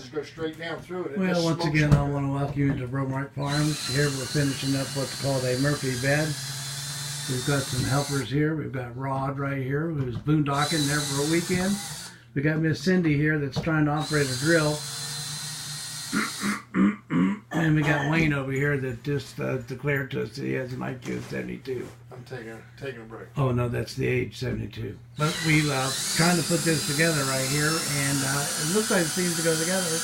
just go straight down through it. Well, once again, I want to welcome you to Bromark Farms. Here we're finishing up what's called a Murphy bed. We've got some helpers here. We've got Rod right here who's boondocking there for a weekend. We got Miss Cindy here that's trying to operate a drill. And we got Wayne over here that just declared to us that he has an IQ of 72. I'm taking a break. Oh no, that's the age, 72. But we trying to put this together right here, and it looks like it seems to go together.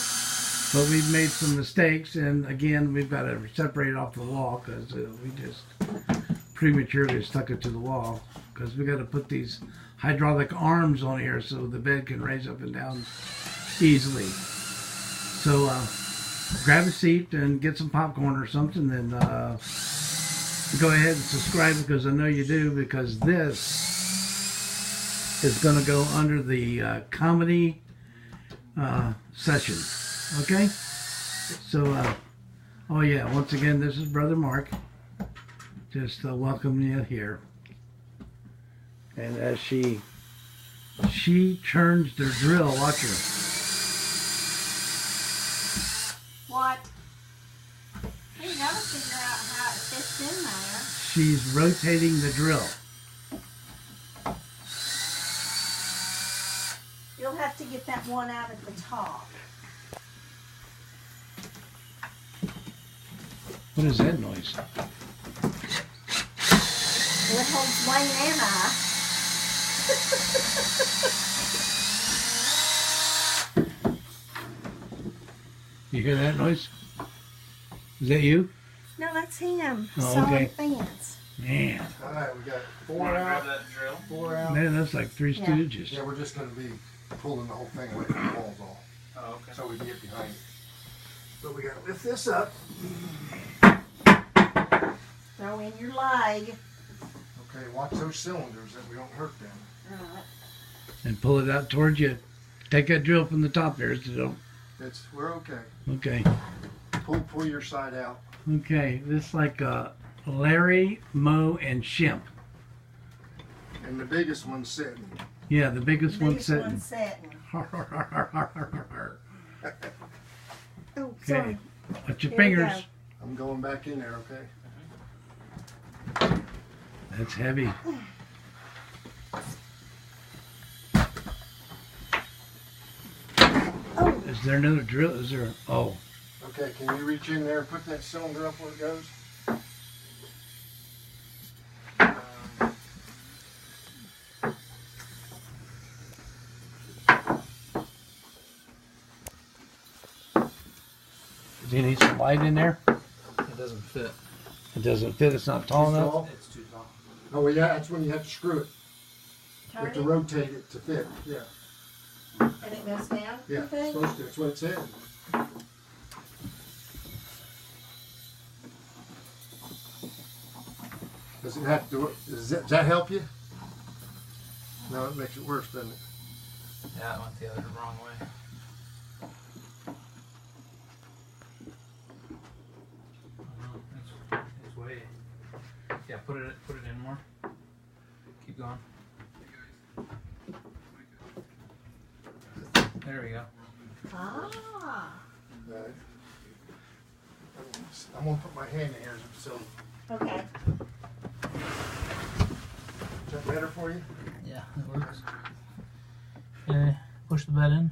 But we've made some mistakes, and again, we've got to separate it off the wall because we just prematurely stuck it to the wall. Because we got to put these hydraulic arms on here so the bed can raise up and down easily. So grab a seat and get some popcorn or something, and go ahead and subscribe, because I know you do, because this is going to go under the comedy session. Okay? So, oh yeah, once again, this is Brother Mark. Just welcoming you here. And as she turns the drill, watch her. What? You gotta figure out how it fits in there. She's rotating the drill. You'll have to get that one out at the top. What is that noise? Well, it holds Wayne and I. You hear that noise? Is that you? No, that's him. Oh, Sawing okay. fence. Man. All right, we got 4 out. Grab that drill. 4 out. Man, that's like Three Yeah. Stooges. Yeah, we're just going to be pulling the whole thing away from the walls all, Oh, okay. so we can get behind it. So we got to lift this up. Throw in your leg. Okay, watch those cylinders that we don't hurt them. Right. And pull it out towards you. Take that drill from the top there. So don't. We're okay. Okay. Pull your side out. Okay. This is like Larry, Moe, and Shemp. And the biggest one's sitting. Yeah, the biggest one Biggest sitting. one sitting. Oh, Okay. sorry. Watch your Here we fingers. go. I'm going back in there, okay? That's heavy. Oh, Is there another drill? Is there? Oh. Okay, can you reach in there and put that cylinder up where it goes? Do you need some light in there? It doesn't fit. It doesn't fit. It's not tall Too enough. tall? It's too tall. Oh, well, yeah, that's when you have to screw it. You have to turn it, rotate it to fit. Yeah, and it goes down. yeah, You it's think? supposed to. That's what it said. Does it have to? Does that help you? No, it makes it worse, doesn't it? Yeah, it went the other wrong way. It's way. Yeah, put it in more. Keep going. There we go. Ah. Right. I'm gonna put my hand in here so. Okay. Is that better for you? Yeah, it works. Push the bed in.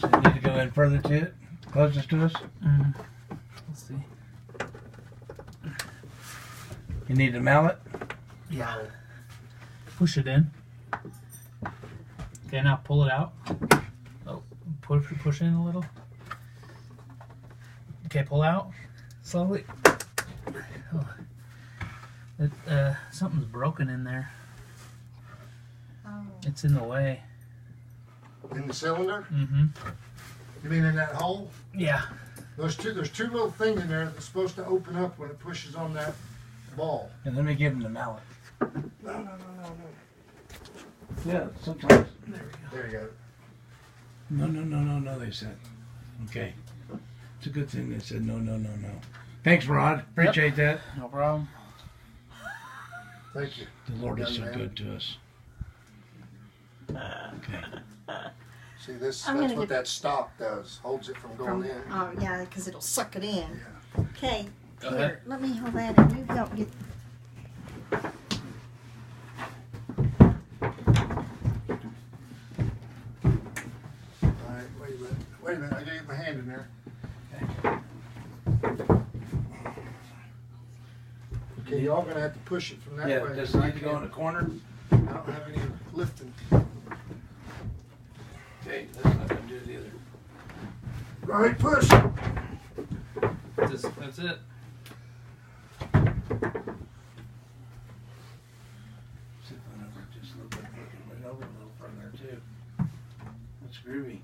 So you need to go in further to it, closest to us. Let's see. You need a mallet. Yeah. Push it in. Okay, now pull it out. Oh, push in a little. Okay, pull out slowly. Oh. Something's broken in there. Oh. It's in the way. In the cylinder? Mm-hmm. You mean in that hole? Yeah. There's two little things in there that's supposed to open up when it pushes on that ball. And let me give him the mallet. No. Yeah, sometimes. There you go. No, they said. Okay. It's a good thing they said no. Thanks, Rod. Appreciate that. No problem. Thank you. The Lord is so Young man. good to us. Okay. See, this I'm that's gonna what get- that stop does. Holds it from going in. Oh yeah, because it'll suck it in. Yeah. Okay, Go here, ahead. let me hold that and you help get. All right, wait a minute. Wait a minute. I gotta get my hand in there. Okay, y'all gonna have to push it from that Yeah, way. does it need to go in the corner? I don't have any lifting. Okay, that's not gonna do it either. All right, push. That's it. Sit one over just a little bit, right over a little further too. That's groovy.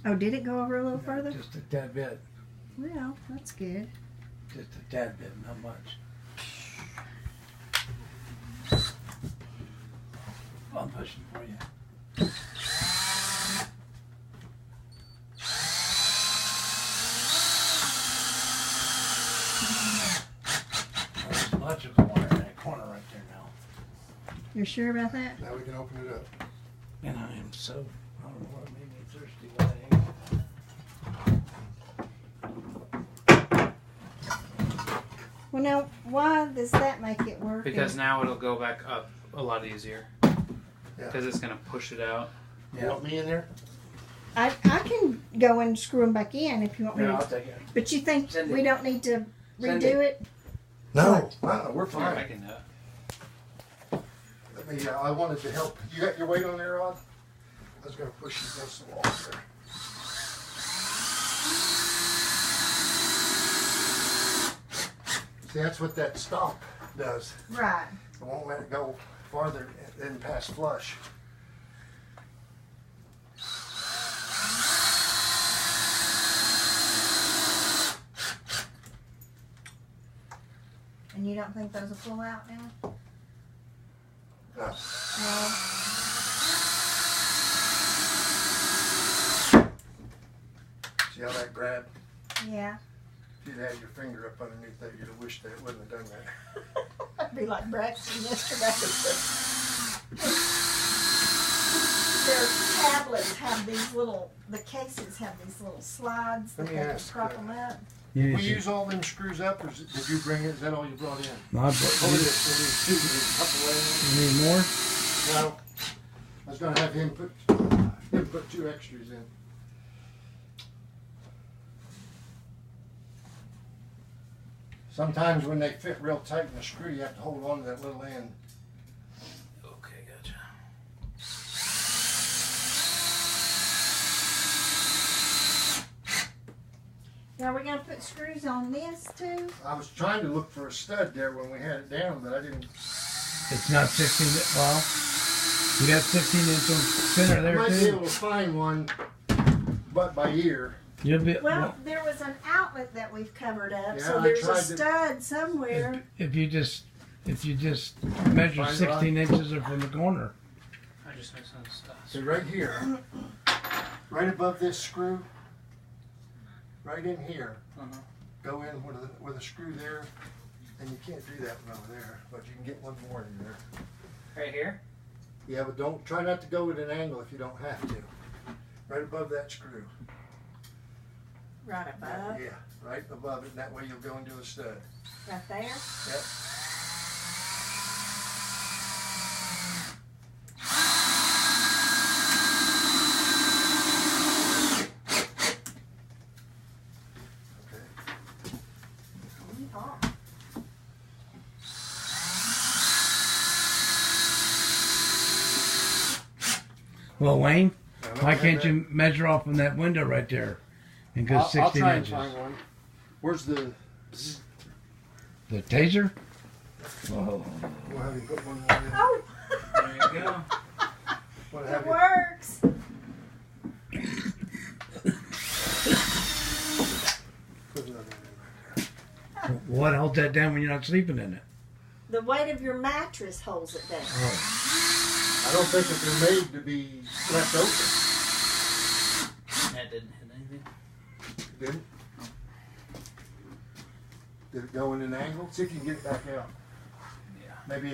Oh, did it go over a little further? Just a tad bit. Well, that's good. Just a tad bit, not much. I'm pushing for you. There's electrical wire in that corner right there now. You're sure about that? Now we can open it up. And I am so, I don't know what made me thirsty when I ate. Well, now, why does that make it work? Because now it'll go back up a lot easier. Yeah. Because it's gonna push it out. You want me in there? I can go and screw them back in if you want me Yeah, to. I'll take it. But you think Send we it. don't need to Send redo it? No. We're I fine. can do it. Let me. I wanted to help. You got your weight on there, Rod? I was gonna push you against the wall there. See, that's what that stop does. Right. It won't let it go farther than past flush. And you don't think those will pull out now? No. No. See how that grabbed? Yeah. If you'd had your finger up underneath that, you'd have wished that it wouldn't have done that. That'd be like Braxton yesterday. Their tablets have these little, the cases have these little slides that Let me they can ask, prop them up. You We use all them screws up, or did you bring it? Is that all you brought in? No, I Oh, brought- it is. So there's two, there's a couple laying you need more? in. No. I was gonna have him put two extras in. Sometimes when they fit real tight in the screw, you have to hold on to that little end. Okay, gotcha. Now we're gonna put screws on this too? I was trying to look for a stud there when we had it down, but I didn't. It's not 16, well, you got 16 inch on center I there might be too. able to find one, but by ear. You'll be, Well, there was an outlet that we've covered up, Yeah, so I there's a tried to- stud somewhere. if you just measure Find 16 inches from the corner. I just mixed some stuff. So right here, right above this screw, right in here, Uh-huh. go in with a screw there, and you can't do that one over there, but you can get one more in there. Right here? Yeah, but don't try not to go at an angle if you don't have to. Right above that screw. Right above, Yeah, right above it, and that way you'll go into a stud. right there. Yep. Okay. Oh. Well, Wayne, Now, let why me can't have you measure off from that window right there and go I'll 16 try inches? and find one. Where's the? The taser? Oh, We'll have you put one more in. Oh, There you go. We'll it have you works. put another one in right there. what holds that down when you're not sleeping in it? The weight of your mattress holds it down. Oh, I don't think that they're made to be left open. That didn't hit anything. Did it? Did it go in an angle? See if you can get it back out. Maybe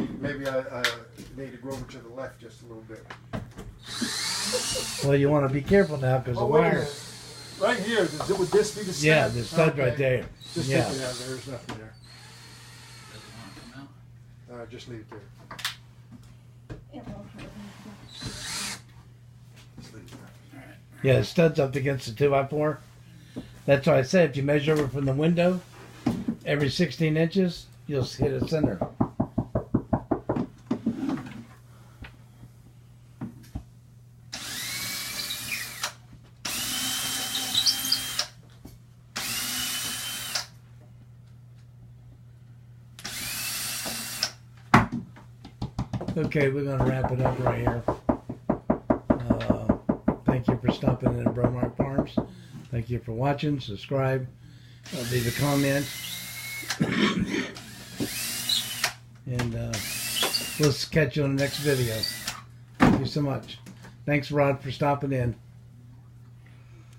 I need to go over to the left just a little bit. Well, you want to be careful now because the wait a wire. minute. Right here, would this be the stud? Yeah, the stud right Okay. there. Just Yeah. take it out. There's nothing there. Doesn't want to come out. Just leave it there. Just leave it there. Yeah, the stud's up against the 2x4. That's why I said if you measure over from the window, every 16 inches, you'll hit a center. Okay, we're going to wrap it up right here. Thank you for stopping in at Bromark Farms. Thank you for watching. Subscribe. Leave a comment. And we'll catch you on the next video. Thank you so much. Thanks, Rod, for stopping in.